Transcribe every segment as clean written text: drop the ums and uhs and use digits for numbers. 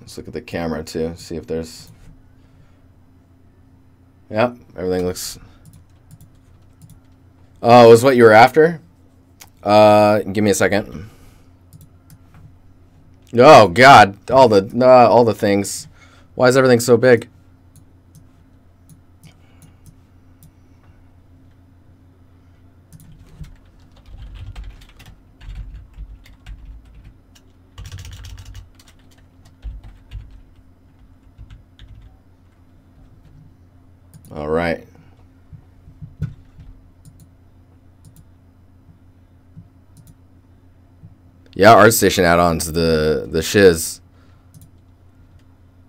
Let's look at the camera too, see if there's... Yep, everything looks... Oh, was what you were after? Give me a second. Oh God, all the things. Why is everything so big? All right. Yeah, Artstation add-ons, the shiz.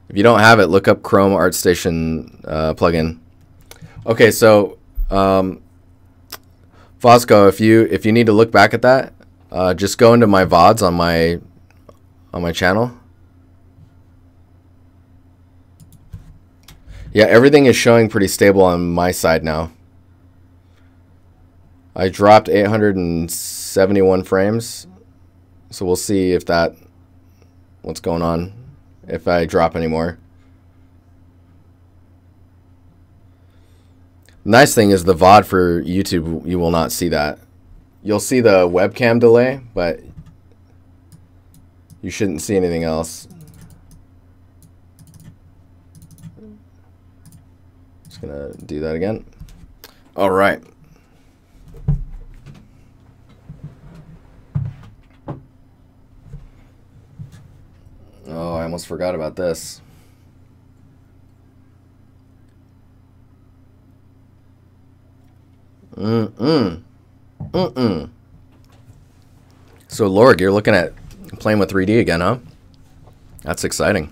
If you don't have it, look up Chrome Artstation plugin. Okay, so Fosco, if you need to look back at that, just go into my VODs on my channel. Yeah, everything is showing pretty stable on my side now. I dropped 871 frames. So we'll see if what's going on, if I drop any more. Nice thing is the VOD for YouTube, you will not see that. You'll see the webcam delay, but you shouldn't see anything else. Just gonna do that again. All right. Oh, I almost forgot about this. So, Lorg, you're looking at playing with 3D again, huh? That's exciting.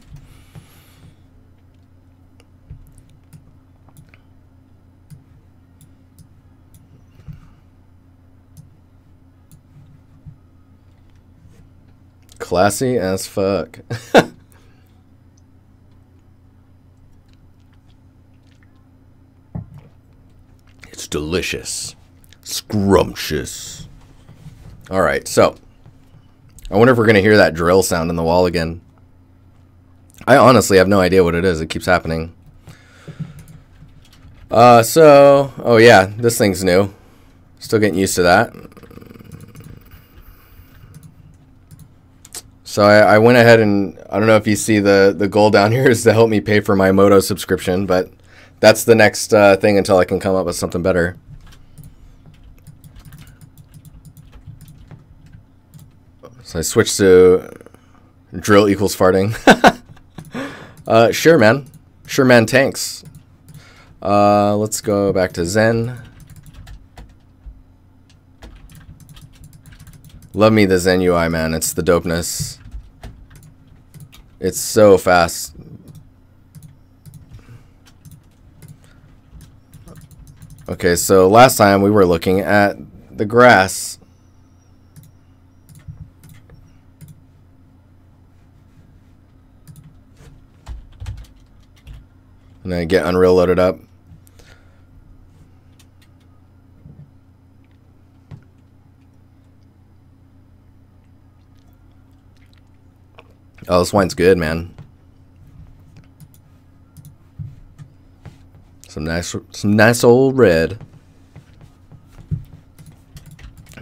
Classy as fuck. It's delicious. Scrumptious. All right, so I wonder if we're going to hear that drill sound in the wall again. I honestly have no idea what it is. It keeps happening. Oh yeah, this thing's new. Still getting used to that. So I went ahead and, I don't know if you see the goal down here is to help me pay for my Moto subscription, but that's the next thing until I can come up with something better. So I switched to drill equals farting. Sure, man. Sure, man, tanks. Let's go back to Zen. Love me the Zen UI, man. It's the dopeness. It's so fast. Okay, so last time we were looking at the grass. And then get Unreal loaded up. Oh, this wine's good, man. Some nice old red.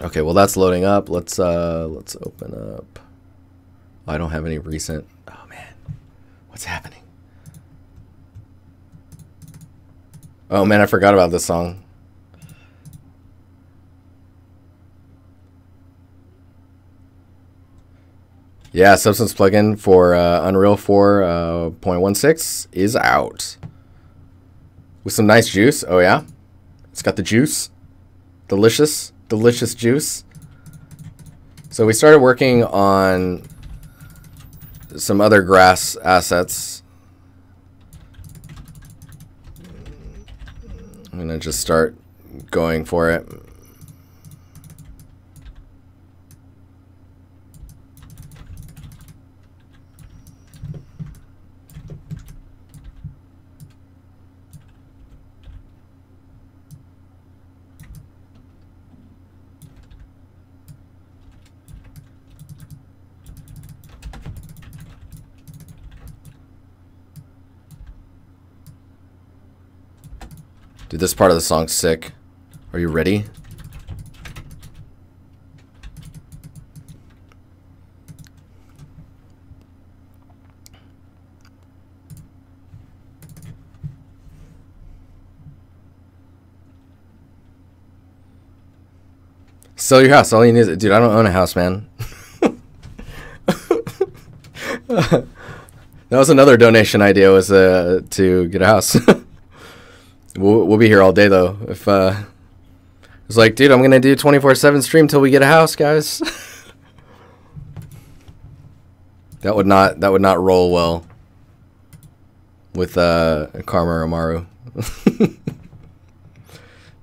Okay, well that's loading up. Let's open up. Oh, I don't have any recent. Oh man, what's happening? Oh man, I forgot about this song. Yeah, Substance plugin for Unreal 4.16 is out. With some nice juice. Oh yeah? It's got the juice. Delicious. Delicious juice. So we started working on some other grass assets. I'm going to just start going for it. Dude, this part of the song's sick. Are you ready? Sell your house. All you need is... Dude, I don't own a house, man. That was another donation idea, was to get a house. We'll be here all day, though. If it's like, dude, I'm going to do 24/7 stream till we get a house, guys. That would not roll well with Karma or Amaru.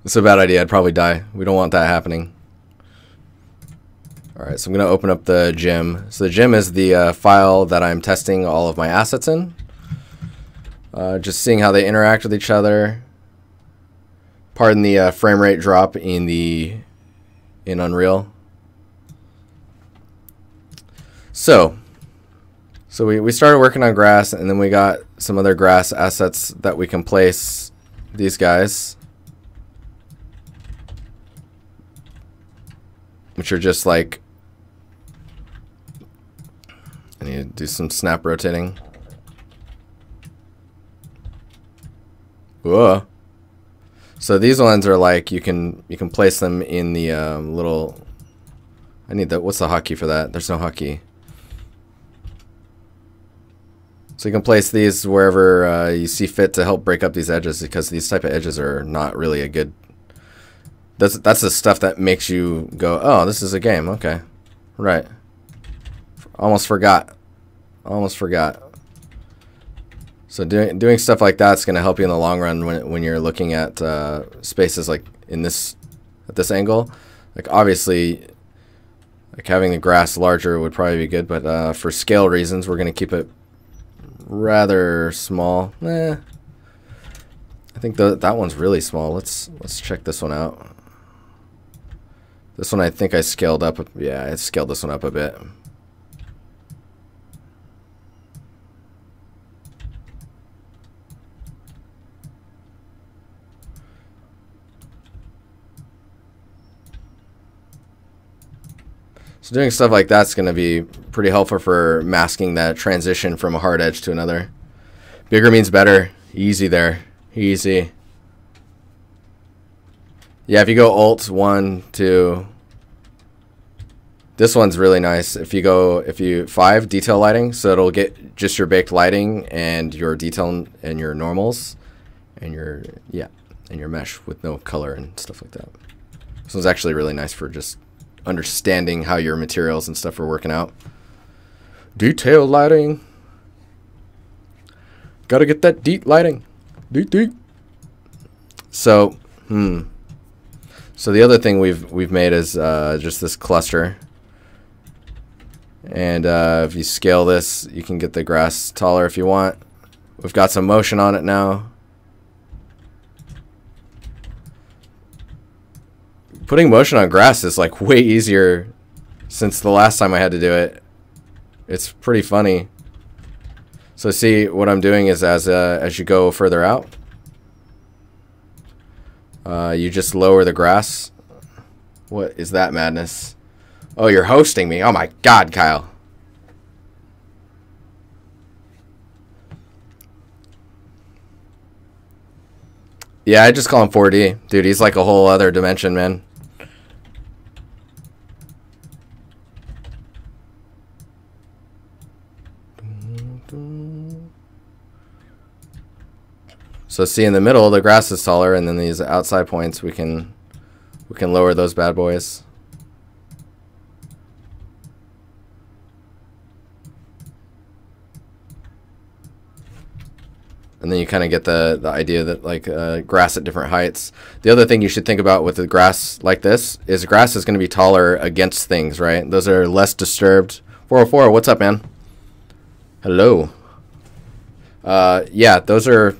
It's a bad idea. I'd probably die. We don't want that happening. Alright, so I'm going to open up the gem. So the gem is the file that I'm testing all of my assets in. Just seeing how they interact with each other. Pardon the frame rate drop in Unreal. So we started working on grass, and then we got some other grass assets that we can place. These guys, which are just like, I need to do some snap rotating. Whoa. So these ones are like, you can place them in the little, I need the, what's the hotkey for that? There's no hotkey. So you can place these wherever you see fit to help break up these edges, because these type of edges are not really a good, that's the stuff that makes you go, oh, this is a game. Okay. Right. Almost forgot. So doing stuff like that's going to help you in the long run when you're looking at spaces like at this angle. Like obviously, like having the grass larger would probably be good, but for scale reasons, we're going to keep it rather small. I think that one's really small. Let's check this one out. This one I think I scaled up. Yeah, I scaled this one up a bit. So doing stuff like that's going to be pretty helpful for masking that transition from a hard edge to another. Bigger means better. Easy there. Easy. Yeah, if you go Alt 1, 2. This one's really nice. If you 5 detail lighting, so it'll get just your baked lighting and your detail and your normals and your mesh with no color and stuff like that. This one's actually really nice for just understanding how your materials and stuff are working out. Detail lighting. Gotta get that deep lighting. Deep. So, So the other thing we've made is just this cluster. And if you scale this, you can get the grass taller if you want. We've got some motion on it now. Putting motion on grass is like way easier since the last time I had to do it. It's pretty funny. So see, what I'm doing is as you go further out, you just lower the grass. What is that madness? Oh, you're hosting me. Oh my God, Kyle. Yeah, I just call him 4D. Dude, he's like a whole other dimension, man. So see, in the middle, the grass is taller, and then these outside points, we can lower those bad boys. And then you kind of get the idea that like grass at different heights. The other thing you should think about with the grass like this is grass is going to be taller against things, right? Those are less disturbed. 404, what's up, man? Hello. Yeah, those are,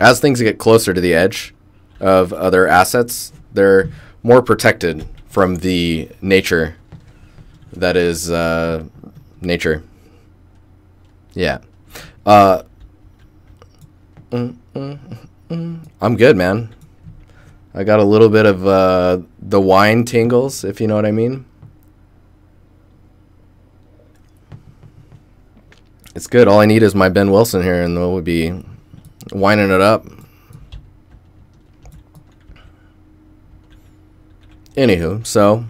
as things get closer to the edge of other assets, they're more protected from the nature that is nature. Yeah. I'm I'm good, man. I got a little bit of the wine tingles, if you know what I mean. It's good. All I need is my Ben Wilson here, and we'll be winding it up. Anywho, so.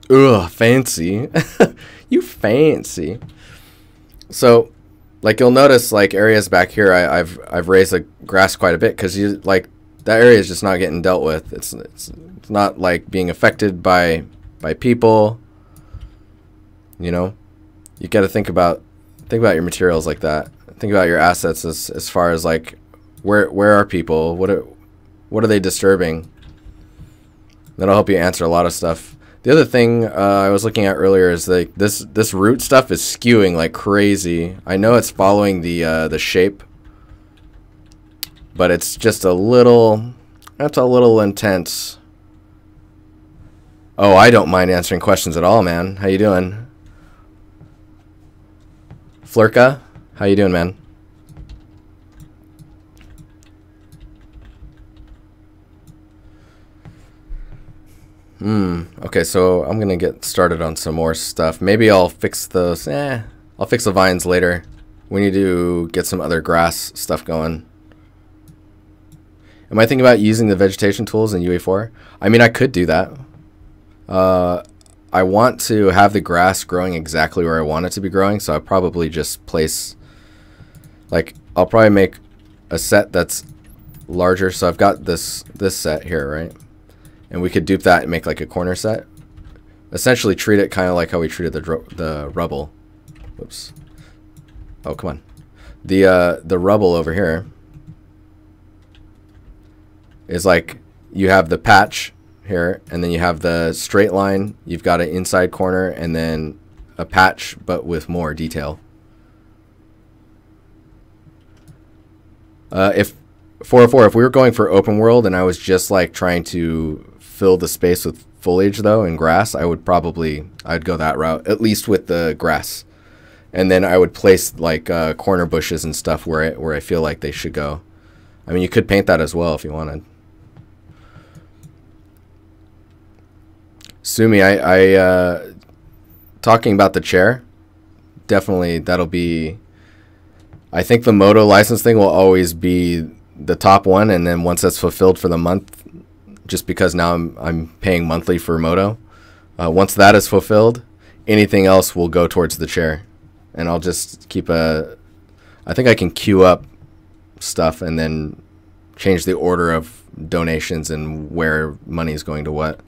Ugh, fancy. You fancy. So, like, you'll notice, like, areas back here, I've raised the grass quite a bit, because you like that area is just not getting dealt with. It's not like being affected by people. You know, you got to think about your materials like that. Think about your assets as far as like where are people? What are they disturbing? That'll help you answer a lot of stuff. The other thing I was looking at earlier is like this root stuff is skewing like crazy. I know it's following the shape, but it's just a little intense. Oh, I don't mind answering questions at all, man. How you doing? Flurka, how you doing, man? Okay, so I'm gonna get started on some more stuff. Maybe I'll fix those. I'll fix the vines later. We need to get some other grass stuff going. Am I thinking about using the vegetation tools in UE4? I mean, I could do that. I want to have the grass growing exactly where I want it to be growing, so I'll probably just place, like, I'll probably make a set that's larger. So I've got this set here, right? And we could dupe that and make like a corner set. Essentially treat it kind of like how we treated the rubble. Whoops. Oh, come on. The rubble over here is like you have the patch here, and then you have the straight line, you've got an inside corner, and then a patch but with more detail. If 404, if we were going for open world and I was just like trying to fill the space with foliage though and grass, I'd go that route, at least with the grass, and then I would place like corner bushes and stuff where I feel like they should go. I mean, you could paint that as well if you wanted. Sumi, I talking about the chair, definitely that'll be, I think the Moto license thing will always be the top one, and then once that's fulfilled for the month, just because now I'm paying monthly for Moto, once that is fulfilled, anything else will go towards the chair, and I'll just keep I think I can queue up stuff and then change the order of donations and where money is going to what.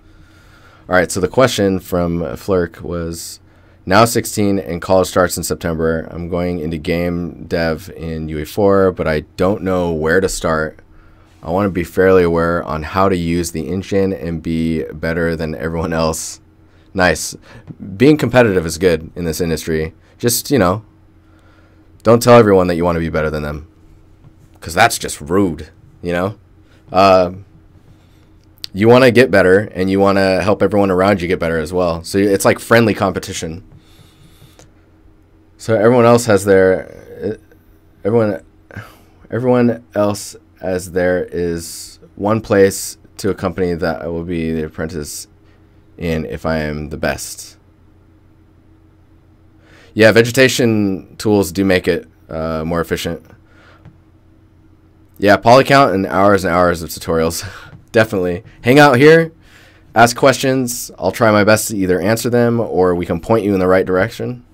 All right, so the question from Flirk was, now 16 and college starts in September. I'm going into game dev in UE4, but I don't know where to start. I want to be fairly aware on how to use the engine and be better than everyone else. Nice. Being competitive is good in this industry. Just, you know, don't tell everyone that you want to be better than them, because that's just rude, you know? You want to get better, and you want to help everyone around you get better as well. So it's like friendly competition. So everyone else has everyone else as there is one place to a company that I will be the apprentice in if I am the best. Yeah, vegetation tools do make it more efficient. Yeah, polycount and hours of tutorials. Definitely. Hang out here, ask questions. I'll try my best to either answer them or we can point you in the right direction.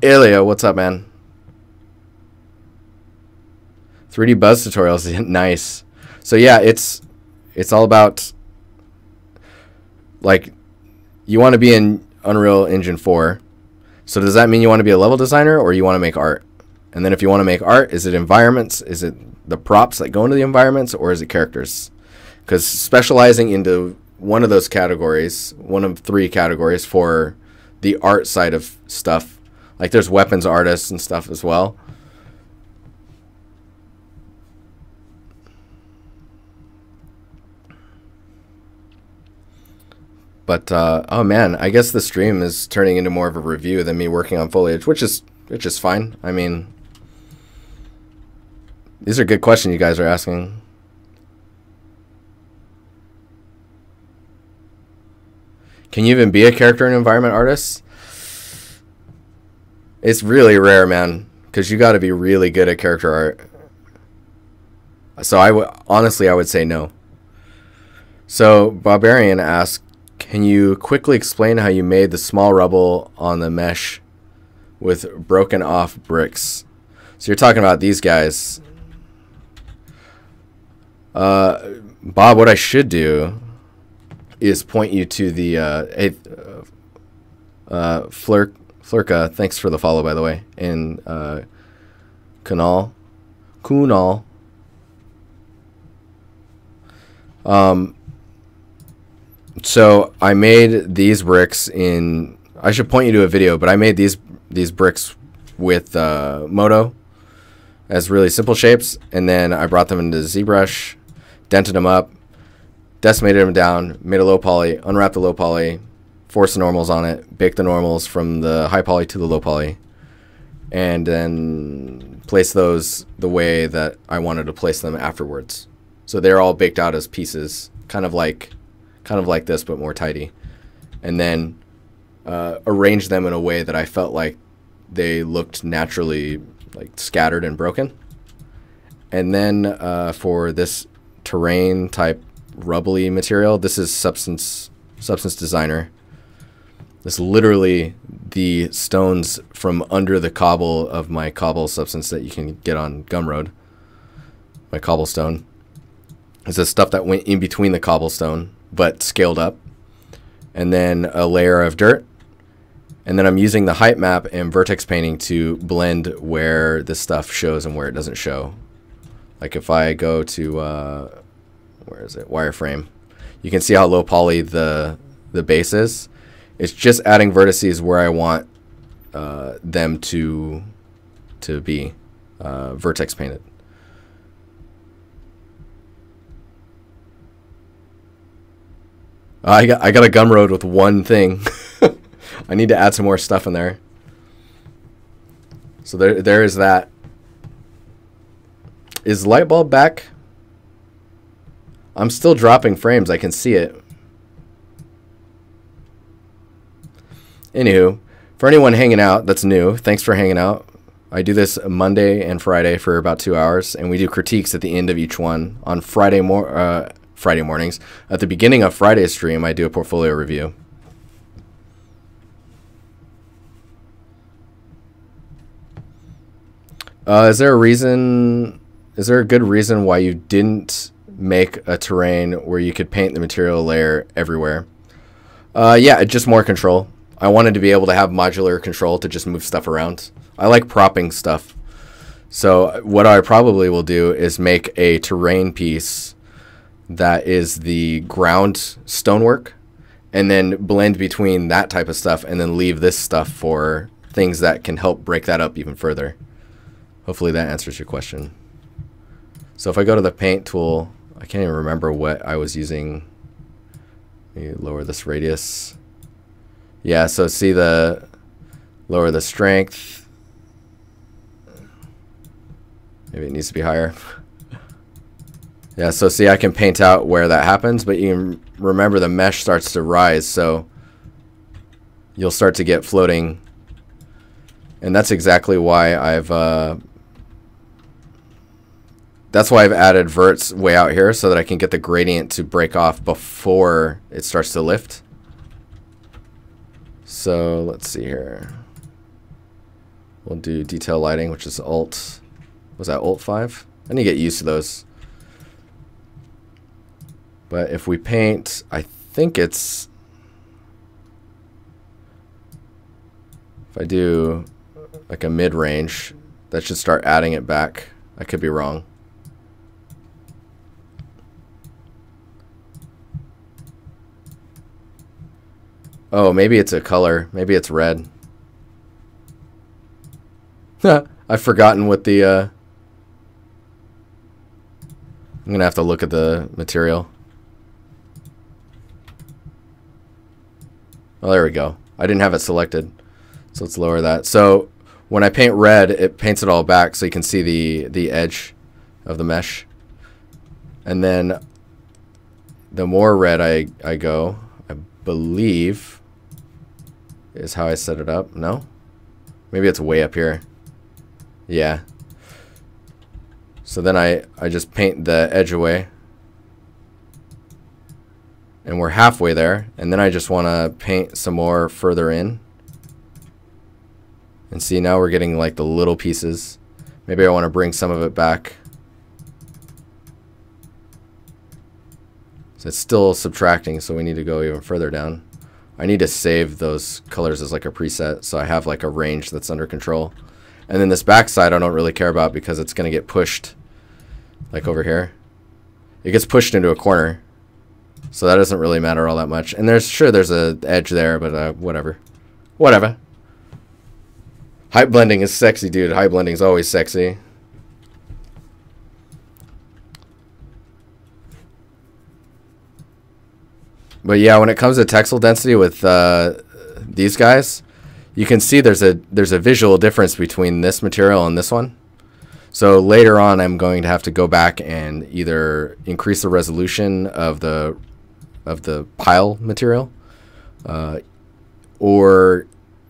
Ilya, what's up, man? 3D Buzz tutorials, nice. So yeah, it's all about, like, you want to be in Unreal Engine 4. So does that mean you want to be a level designer or you want to make art? And then if you want to make art, is it environments? Is it the props that go into the environments, or is it characters? Because specializing into one of those categories, one of 3 categories for the art side of stuff, like there's weapons artists and stuff as well. But oh man, I guess the stream is turning into more of a review than me working on foliage, which is fine. I mean, these are good questions you guys are asking. Can you even be a character and environment artist? It's really rare, man, because you got to be really good at character art. So honestly, I would say no. So Barbarian asked, can you quickly explain how you made the small rubble on the mesh with broken off bricks? So you're talking about these guys. Bob, what I should do is point you to the Flurka, thanks for the follow, by the way, in Kunal. So I made these bricks in, I should point you to a video, but I made these bricks with Moto as really simple shapes, and then I brought them into ZBrush, dented them up, decimated them down, made a low poly, unwrapped the low poly, forced the normals on it, baked the normals from the high poly to the low poly, and then placed those the way that I wanted to place them afterwards. So they're all baked out as pieces, kind of like this, but more tidy. And then arranged them in a way that I felt like they looked naturally like scattered and broken. And then for this terrain type rubbly material, this is Substance Designer. This is literally the stones from under the cobble of my cobble substance that you can get on Gumroad. My cobblestone. It's the stuff that went in between the cobblestone, but scaled up. And then a layer of dirt. And then I'm using the height map and vertex painting to blend where this stuff shows and where it doesn't show. Like if I go to, where is it? Wireframe. You can see how low poly the base is. It's just adding vertices where I want them to be vertex painted. I got a Gumroad with one thing. I need to add some more stuff in there. So there is that. Is Lightbulb back? I'm still dropping frames. I can see it. Anywho, for anyone hanging out that's new, thanks for hanging out. I do this Monday and Friday for about 2 hours, and we do critiques at the end of each one. On Friday mornings. At the beginning of Friday's stream, I do a portfolio review. Is there a good reason why you didn't make a terrain where you could paint the material layer everywhere? Yeah, just more control. I wanted to be able to have modular control to just move stuff around. I like propping stuff. So what I probably will do is make a terrain piece that is the ground stonework, and then blend between that type of stuff, and then leave this stuff for things that can help break that up even further. Hopefully that answers your question. So if I go to the paint tool, I can't even remember what I was using. Let me lower this radius. Yeah, so see lower the strength. Maybe it needs to be higher. Yeah, so see, I can paint out where that happens, but you can remember the mesh starts to rise, so you'll start to get floating. And that's exactly why I've added verts way out here, so that I can get the gradient to break off before it starts to lift. So let's see here. We'll do detail lighting, which is Alt. Was that Alt 5? I need to get used to those. But if we paint, I think it's, if I do like a mid-range, that should start adding it back. I could be wrong. Oh, maybe it's a color. Maybe it's red. I've forgotten what the... I'm going to have to look at the material. Oh, there we go. I didn't have it selected. So let's lower that. So when I paint red, it paints it all back so you can see the edge of the mesh. And then the more red I go, I believe is how I set it up. No? Maybe it's way up here. Yeah. So then I just paint the edge away. And we're halfway there. And then I just want to paint some more further in. And see, now we're getting like the little pieces. Maybe I want to bring some of it back. So it's still subtracting, so we need to go even further down. I need to save those colors as like a preset, so I have like a range that's under control. And then this backside I don't really care about because it's going to get pushed like over here. It gets pushed into a corner, so that doesn't really matter all that much. And there's a edge there, but whatever. Whatever. Height blending is sexy, dude. Height blending is always sexy. But yeah, when it comes to texel density with these guys, you can see there's a visual difference between this material and this one. So later on, I'm going to have to go back and either increase the resolution of the pile material, or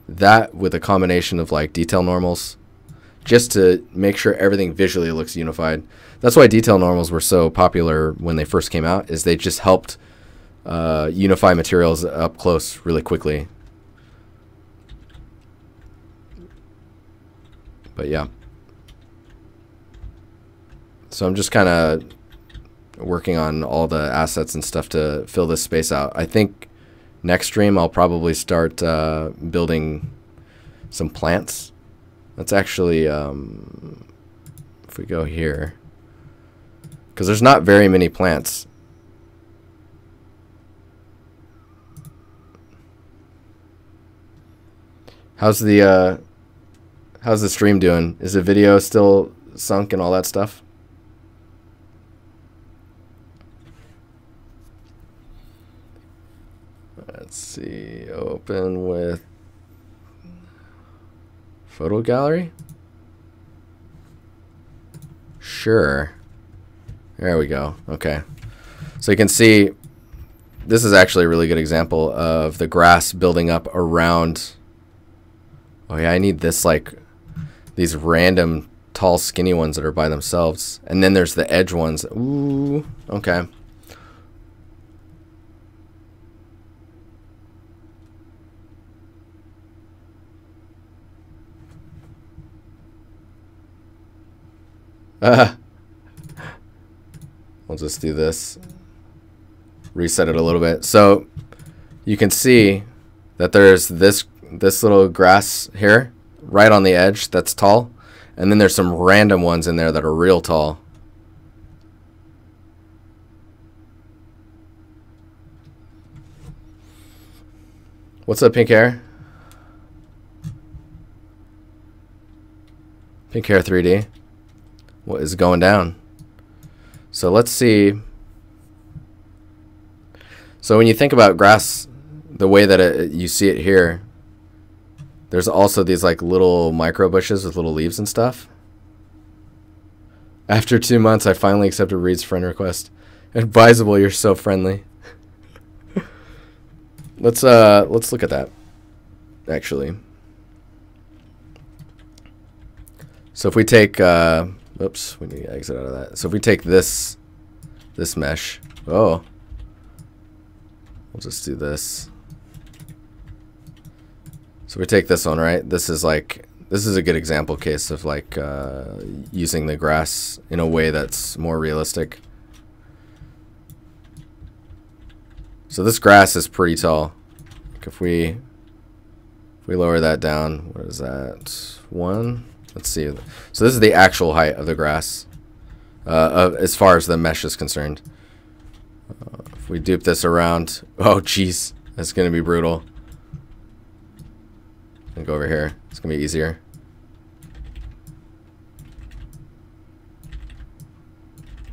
that with a combination of like detail normals, just to make sure everything visually looks unified. That's why detail normals were so popular when they first came out, is they just helped unify materials up close really quickly. But yeah, so I'm just kind of working on all the assets and stuff to fill this space out. I think next stream I'll probably start building some plants. That's actually if we go here, because there's not very many plants. How's the stream doing? Is the video still sunk and all that stuff? Let's see. Open with photo gallery. Sure. There we go. Okay. So you can see this is actually a really good example of the grass building up around. Oh yeah, I need this, like these random tall skinny ones that are by themselves, and then there's the edge ones. Ooh, okay. We'll just do this, reset it a little bit. So you can see that there's this little grass here right on the edge that's tall, and then there's some random ones in there that are real tall. What's up, pink hair? Pink hair 3D. What is going down? So let's see. So when you think about grass, the way that you see it here, there's also these like little micro bushes with little leaves and stuff. After 2 months, I finally accepted Reed's friend request. Advisable, you're so friendly. Let's look at that, actually. So if we take, oops, we need to exit out of that. So if we take this mesh, oh, we'll just do this. So we take this one, right? This is a good example case of like using the grass in a way that's more realistic. So this grass is pretty tall. Like if we lower that down, what is that? 1. Let's see. So this is the actual height of the grass, as far as the mesh is concerned. If we dupe this around, oh jeez, that's gonna be brutal. And go over here. It's gonna be easier.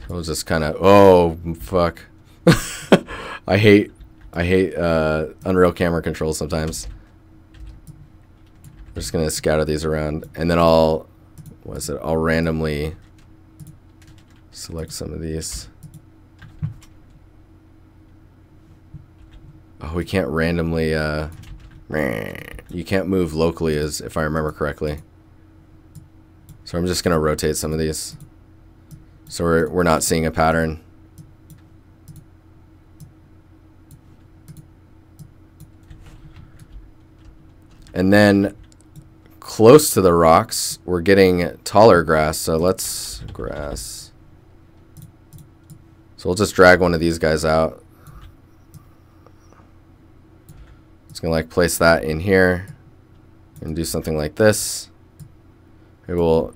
We'll just kind of, oh fuck. I hate I hate Unreal camera controls sometimes. I'm just gonna scatter these around, and then I'll randomly select some of these. Oh, we can't randomly, you can't move locally, as if I remember correctly. So I'm just gonna rotate some of these, so we're not seeing a pattern. And then close to the rocks, we're getting taller grass. So let's grass. So we'll just drag one of these guys out. It's gonna like place that in here and do something like this. Maybe we'll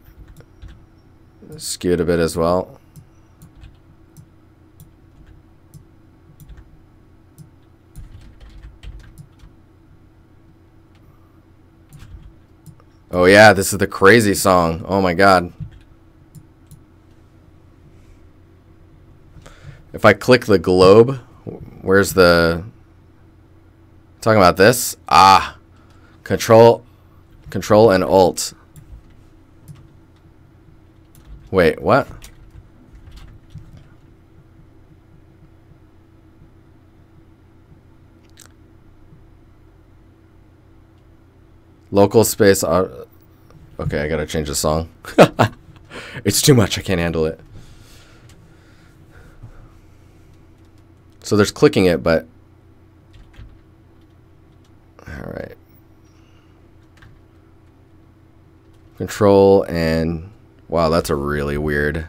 skew it a bit as well. Oh yeah, this is the crazy song. Oh my god. If I click the globe, where's the... Talking about this? Ah. Control and Alt. Wait, what? Local space. Okay, I gotta change the song. It's too much. I can't handle it. So there's clicking it, but... Alright. Control and... Wow, that's a really weird...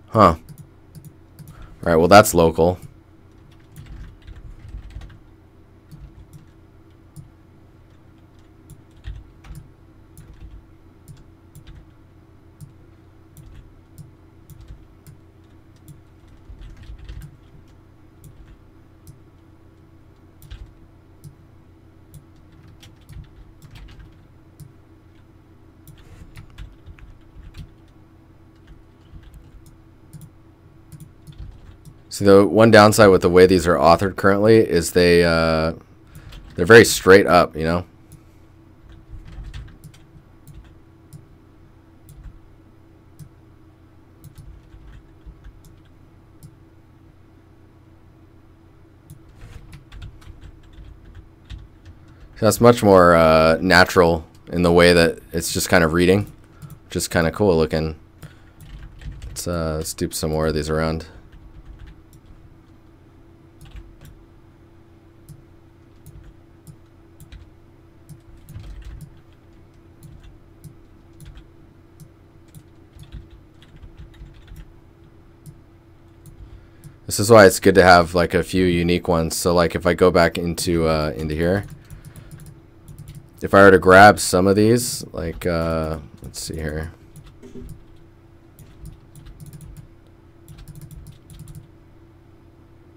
Huh. Alright, well that's local. See, the one downside with the way these are authored currently is they're very straight up, you know? So that's much more natural in the way that it's just kind of reading, which is kind of cool looking. Let's do some more of these around. This is why it's good to have like a few unique ones. So like if I go back into here, if I were to grab some of these, like let's see here.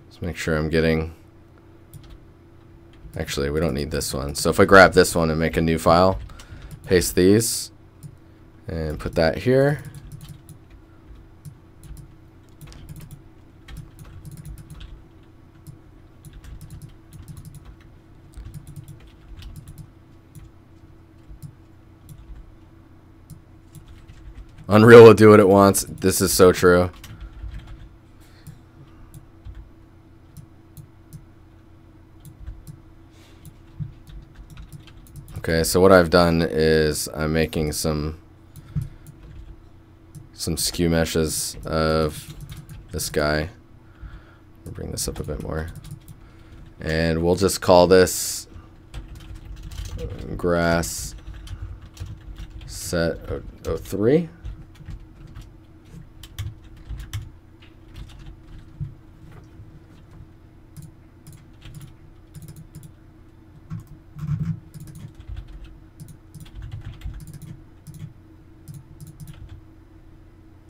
Let's make sure I'm getting... Actually, we don't need this one. So if I grab this one and make a new file, paste these, and put that here. Unreal will do what it wants. This is so true. Okay, so what I've done is I'm making some skew meshes of this guy. I'll bring this up a bit more. And we'll just call this grass set 03.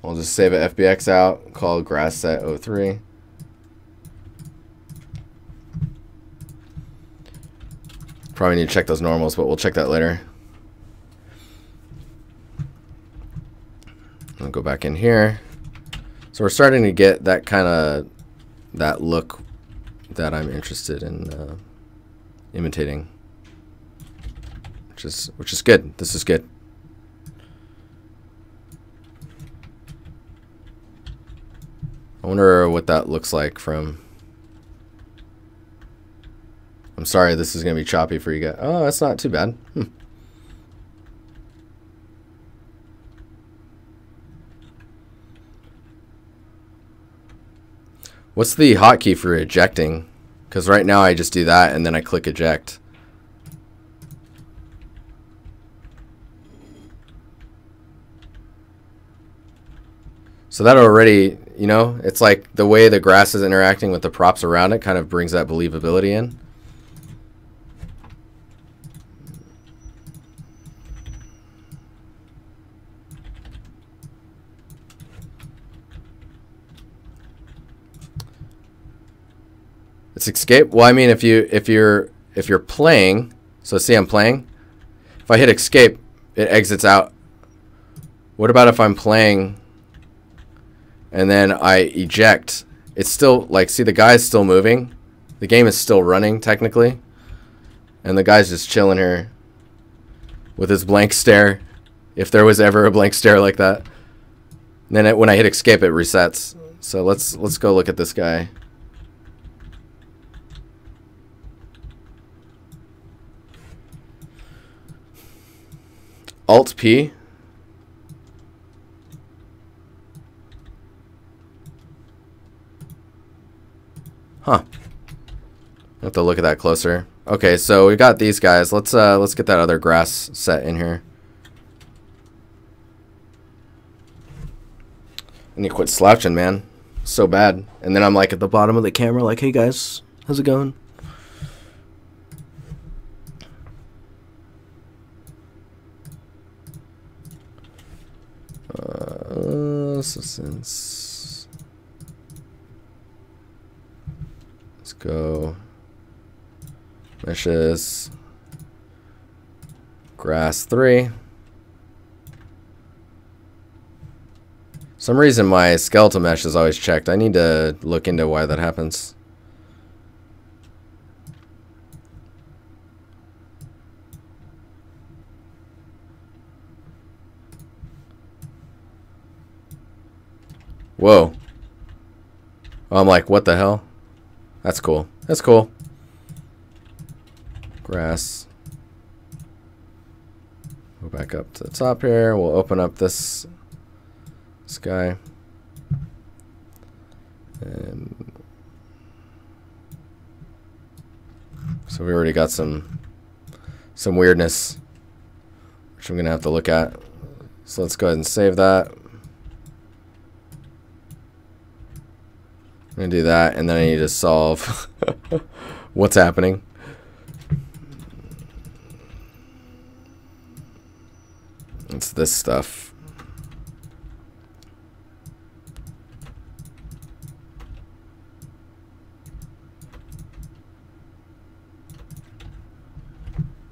We'll just save a FBX out, call grass set 03. Probably need to check those normals, but we'll check that later. I'll go back in here. So we're starting to get that kind of, that look that I'm interested in imitating, which is good. This is good. I wonder what that looks like from. I'm sorry, this is gonna be choppy for you guys. Oh, that's not too bad. What's the hotkey for ejecting? Because right now I just do that and then I click eject. So that already, you know, it's like the way the grass is interacting with the props around it kind of brings that believability in. It's escape. Well, I mean, if you're playing, so see I'm playing. If I hit escape, it exits out. What about if I'm playing and then I eject? It's still like, see, the guy's still moving. The game is still running technically, and the guy's just chilling here with his blank stare. If there was ever a blank stare like that, and then when I hit escape, it resets. So let's go look at this guy. Alt P. Huh. I have to look at that closer. Okay, so we got these guys. Let's get that other grass set in here. I need to quit slouching, man. So bad. And then I'm like at the bottom of the camera, like, hey guys, how's it going? So since let's go meshes grass 3. Some reason my skeletal mesh is always checked. I need to look into why that happens. Whoa. Oh, I'm like, what the hell? That's cool. That's cool. Grass. Go back up to the top here. We'll open up this guy. And so we already got some weirdness, which I'm gonna have to look at. So let's go ahead and save that. I'm gonna do that, and then I need to solve what's happening. It's this stuff.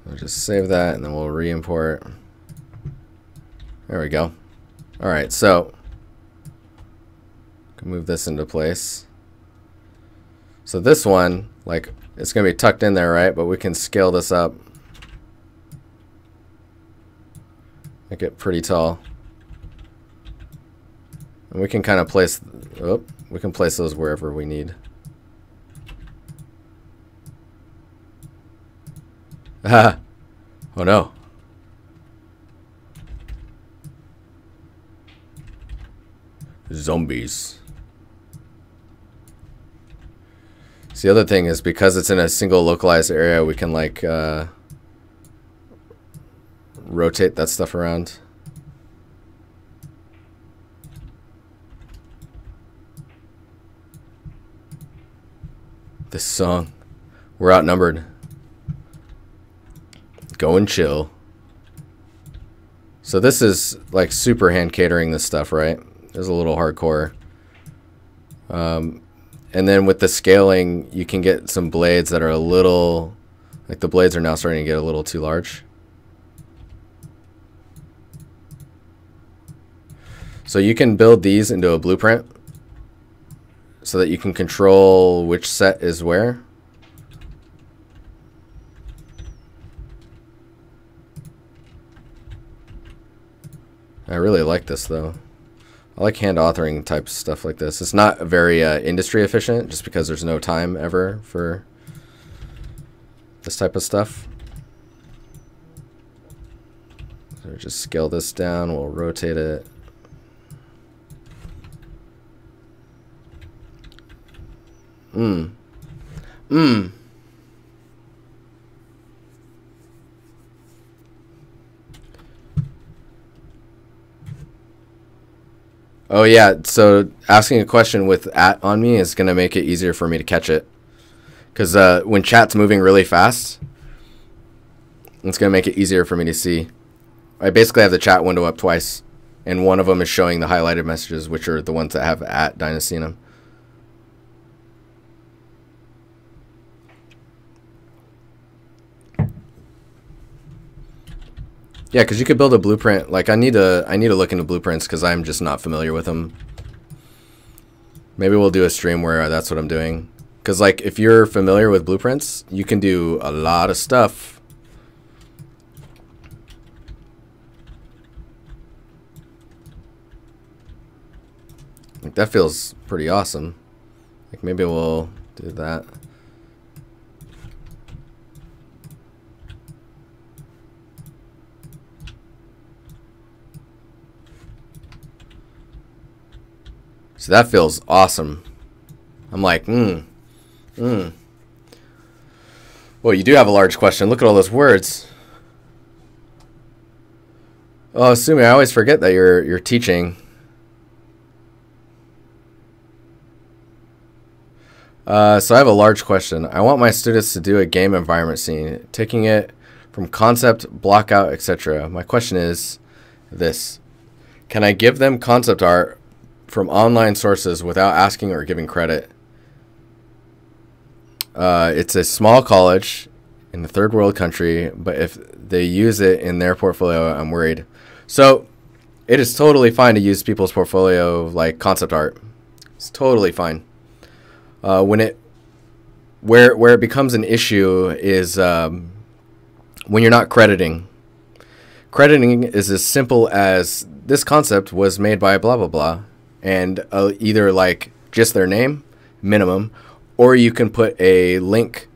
I'll just save that, and then we'll re-import. There we go. All right, so can move this into place. So this one, like, it's gonna be tucked in there, right? But we can scale this up, make it pretty tall, and we can kind of place. Oh, we can place those wherever we need. Ah, oh no. Zombies. So the other thing is, because it's in a single localized area, we can like rotate that stuff around. This song, we're outnumbered. Go and chill. So this is like super hand catering this stuff, right? There's a little hardcore. And then with the scaling, you can get some blades that are a little, like the blades are now starting to get a little too large. So you can build these into a blueprint so that you can control which set is where. I really like this though. I like hand authoring type stuff like this. It's not very industry efficient just because there's no time ever for this type of stuff. So just scale this down, we'll rotate it. Oh yeah, so asking a question with @ on me is going to make it easier for me to catch it. Because when chat's moving really fast, it's going to make it easier for me to see. I basically have the chat window up twice, and one of them is showing the highlighted messages, which are the ones that have @ DiNusty in them. Yeah, because you could build a blueprint. Like I need to look into blueprints because I'm just not familiar with them. Maybe we'll do a stream where that's what I'm doing. Because like if you're familiar with blueprints, you can do a lot of stuff. Like that feels pretty awesome. Like maybe we'll do that. So that feels awesome. I'm like, Well, you do have a large question. Look at all those words. Oh, Sumi, I always forget that you're teaching. So I have a large question. I want my students to do a game environment scene, taking it from concept, block out, etc. My question is this. Can I give them concept art from online sources without asking or giving credit? It's a small college in a third world country, but if they use it in their portfolio, I'm worried. So it is totally fine to use people's portfolio like concept art. It's totally fine. Where it becomes an issue is when you're not crediting. Crediting is as simple as this concept was made by blah blah blah, and either like just their name, minimum, or you can put a link.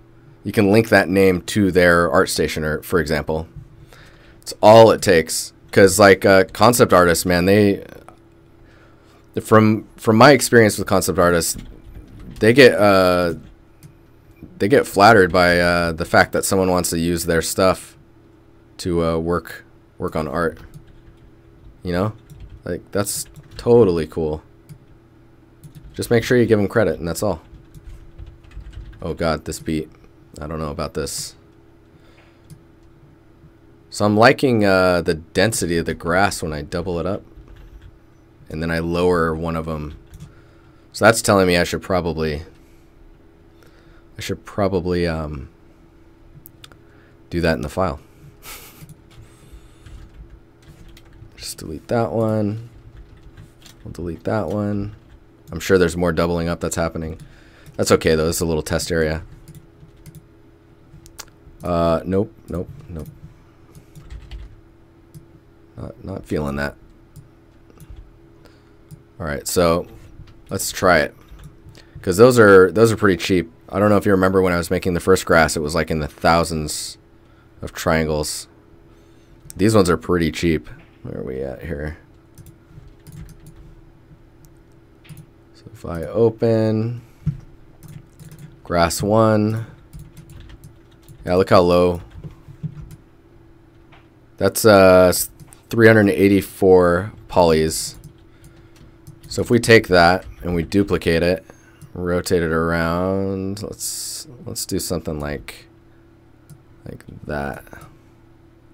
You can link that name to their Artstation, or for example. It's all it takes. Because like concept artists, man, from my experience with concept artists, they get flattered by the fact that someone wants to use their stuff to work on art. You know, like that's totally cool. Just make sure you give them credit, and that's all. Oh god, this beat. I don't know about this. So I'm liking the density of the grass when I double it up. And then I lower one of them. So that's telling me I should probably do that in the file. Just delete that one. We'll delete that one. I'm sure there's more doubling up that's happening. That's okay though, this is a little test area. Nope. Not feeling that. Alright, so let's try it. Because those are pretty cheap. I don't know if you remember when I was making the first grass, it was like in the thousands of triangles. These ones are pretty cheap. Where are we at here? So if I open grass 1, yeah, look how low. That's 384 polys. So if we take that and we duplicate it, rotate it around, let's do something like that.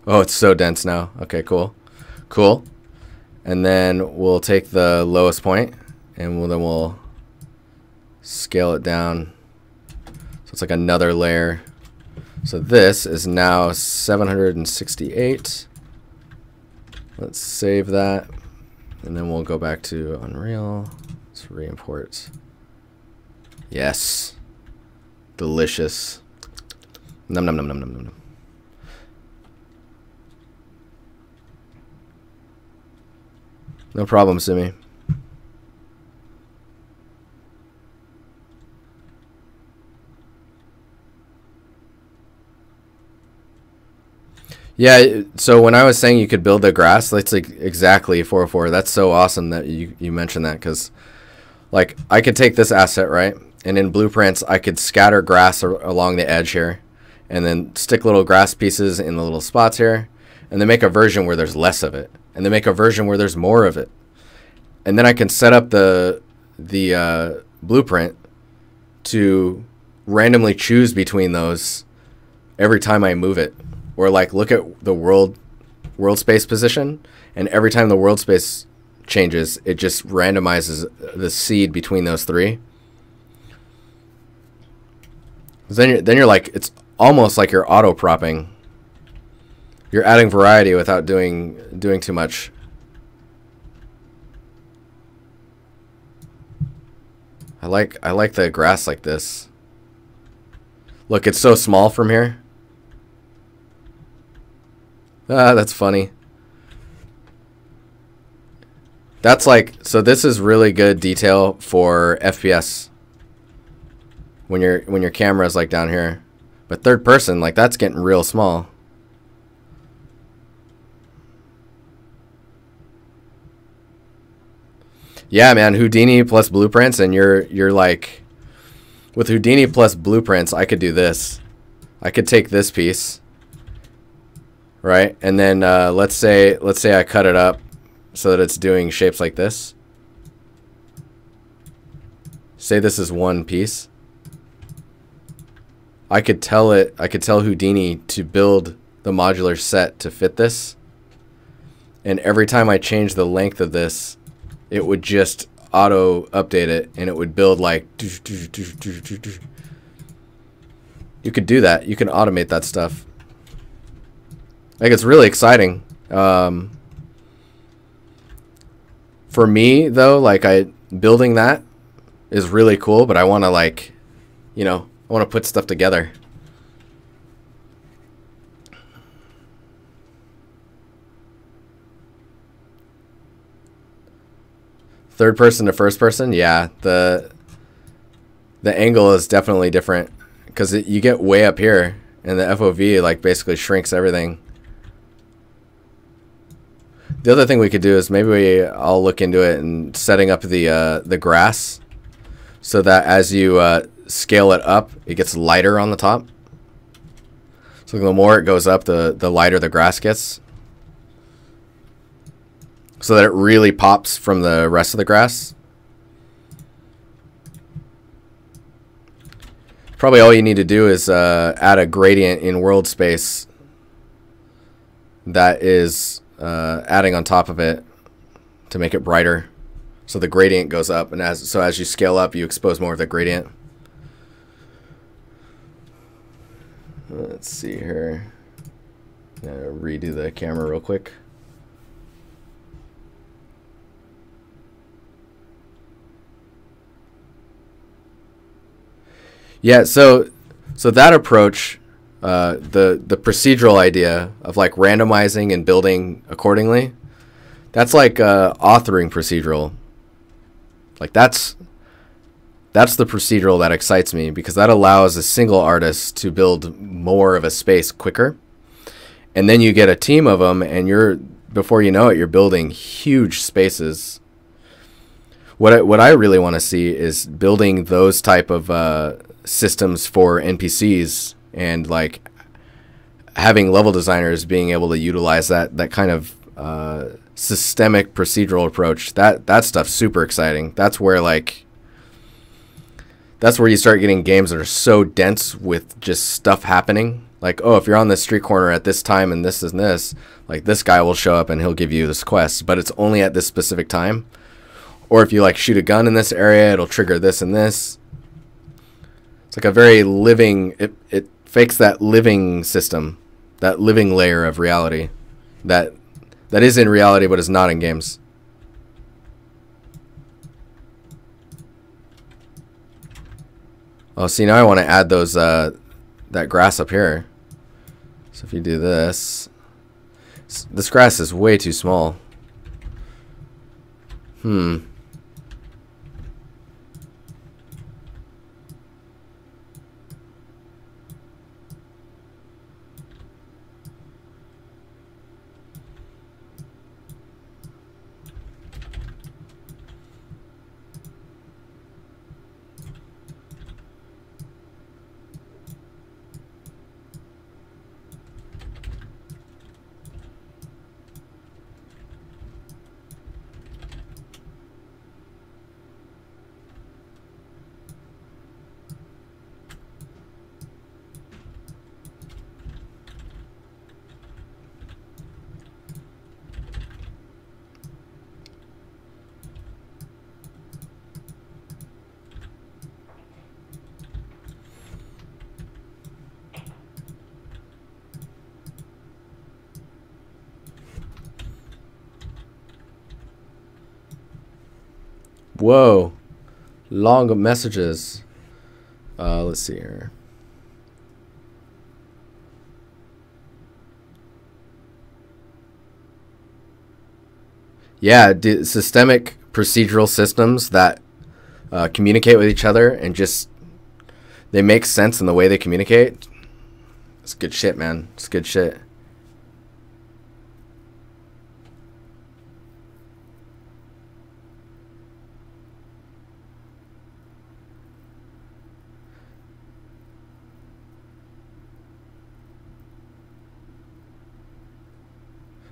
Oh, it's so dense now. Okay, cool. And then we'll take the lowest point and we'll scale it down. So it's like another layer. So this is now 768. Let's save that. And then we'll go back to Unreal. Let's re-import. Yes. Delicious. Num num num num num num. No problem, Simi. Yeah, so when I was saying you could build the grass, that's like exactly 404. That's so awesome that you mentioned that, because like I could take this asset, right? And in blueprints, I could scatter grass along the edge here and then stick little grass pieces in the little spots here, and then make a version where there's less of it, and then make a version where there's more of it. And then I can set up the blueprint to randomly choose between those every time I move it. Or like look at the world space position, and every time the world space changes, it just randomizes the seed between those three. Then you're like, it's almost like you're auto propping. You're adding variety without doing too much. I like the grass like this. Look, it's so small from here. Ah, that's funny. That's like, so this is really good detail for FPS when your camera is like down here. But third person, like that's getting real small. Yeah, man, Houdini plus blueprints, and you're like, with Houdini plus blueprints, I could do this. I could take this piece, right? And then let's say I cut it up so that it's doing shapes like this. Say this is one piece. I could tell Houdini to build the modular set to fit this. And every time I change the length of this, it would just auto update it, and it would build like. You could do that. You can automate that stuff. Like, it's really exciting. For me though, like building that is really cool, but I want to like, you know, I want to put stuff together. Third person to first person, yeah. The angle is definitely different because you get way up here, and the FOV like basically shrinks everything. The other thing we could do is maybe I'll look into it and setting up the grass so that as you scale it up, it gets lighter on the top. So the more it goes up, the lighter the grass gets, so that it really pops from the rest of the grass. Probably all you need to do is add a gradient in world space that is adding on top of it to make it brighter, so the gradient goes up, and as you scale up, you expose more of the gradient. Let's see here. Redo the camera real quick. Yeah, so that approach, the procedural idea of like randomizing and building accordingly, that's like authoring procedural. Like that's the procedural that excites me, because that allows a single artist to build more of a space quicker, and then you get a team of them, and before you know it, you're building huge spaces. What I really want to see is building those type of systems for NPCs, and like having level designers being able to utilize that kind of systemic procedural approach. That stuff's super exciting. That's where you start getting games that are so dense with just stuff happening. Like, oh, if you're on this street corner at this time and this, like this guy will show up and he'll give you this quest, but it's only at this specific time. Or if you like shoot a gun in this area, it'll trigger this and this. It's like a very living, it fakes that living system, that living layer of reality that is in reality but is not in games. Oh, see, now I want to add those that grass up here. So if you do this, this grass is way too small. Whoa, long messages. Let's see here. Yeah, systemic procedural systems that communicate with each other and just they make sense in the way they communicate. It's good shit, man. It's good shit.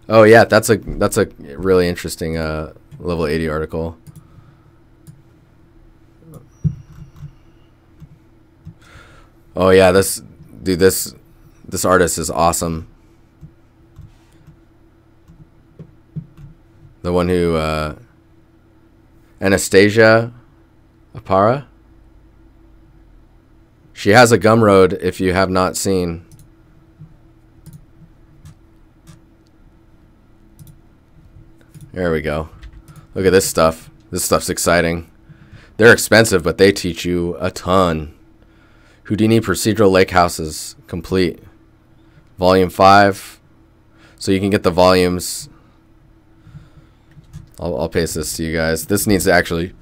Oh yeah, that's a really interesting level 80 article. Oh yeah, this artist is awesome. The one who Anastasia Apara. She has a Gumroad if you have not seen. There we go. Look at this stuff. This stuff's exciting. They're expensive, but they teach you a ton. Houdini Procedural Lake Houses complete. Volume 5. So you can get the volumes. I'll paste this to you guys. This needs to actually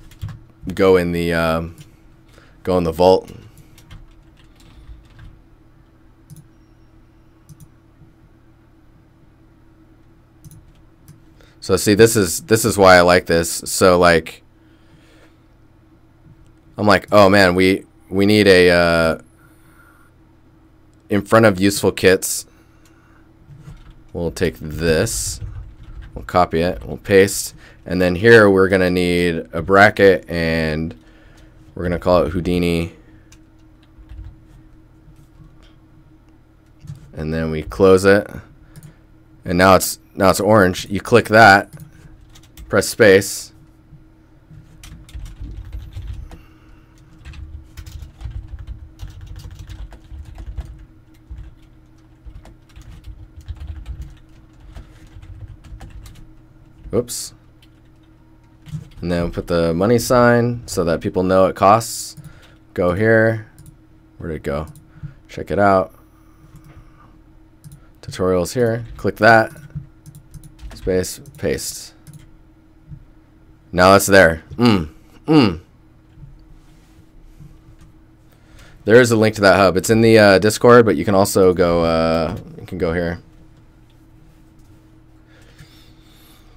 go in the vault. So see, this is why I like this. So like, I'm like, oh man, we need a in front of useful kits. We'll take this, we'll copy it, we'll paste, and then here we're gonna need a bracket, and we're gonna call it Houdini, and then we close it, and now it's orange. You click that, press space, oops, and then put the money sign so that people know it costs. Go here, where'd it go? Check it out, tutorials here, click that, space, paste. Now it's there. There is a link to that hub. It's in the Discord, but you can also go. You can go here.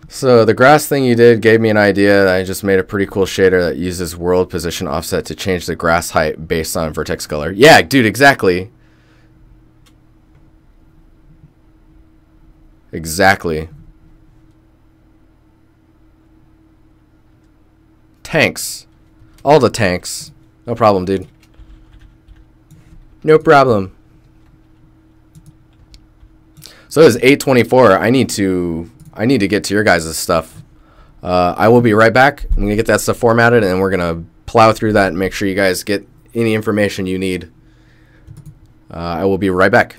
So the grass thing you did gave me an idea. I just made a pretty cool shader that uses world position offset to change the grass height based on vertex color. Yeah, dude, exactly. Exactly. Tanks. All the tanks. No problem, dude. No problem. So it is 8:24. I need to get to your guys' stuff. I will be right back. I'm gonna get that stuff formatted, and we're gonna plow through that and make sure you guys get any information you need. I will be right back.